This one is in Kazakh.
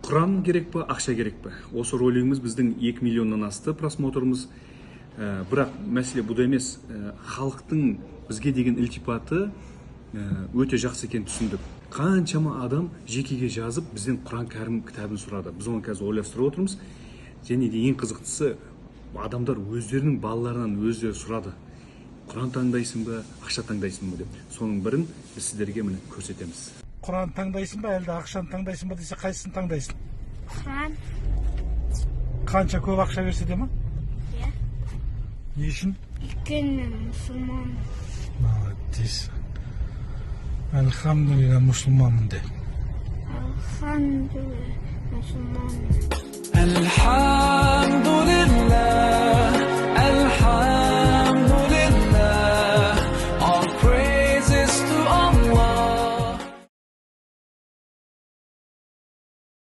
Құран керек па, ақша керек па? Осы ролигimiz біздің 2 миллионнан асты просмотрымыз. Бірақ мәселе бұда емес. Халықтың бізге деген илтипаты өте жақсы екенін түсіндік. Қаншама адам жекеге жазып бізден Құран кәрім кітабын сұрады. Біз оны қазір ойластырып отырмыз. Және де ең қызықтысы, адамдар өздерінің балаларынан өздері сұрады. Құран таңдайсың ба, ақша таңдайсың ба деп. Соның бірін біз сіздерге міне көрсетеміз. Құран таңдайсың ба, әлде ақшаны таңдайсың ба десе, қайсысын таңдайсың? Құран. Қанша көп ақша берсе де ма? Иә. Не үшін? Өйткені мұсылман. Молодец. Elhamdülillah Müslümanım de. Elhamdülillah Müslüman.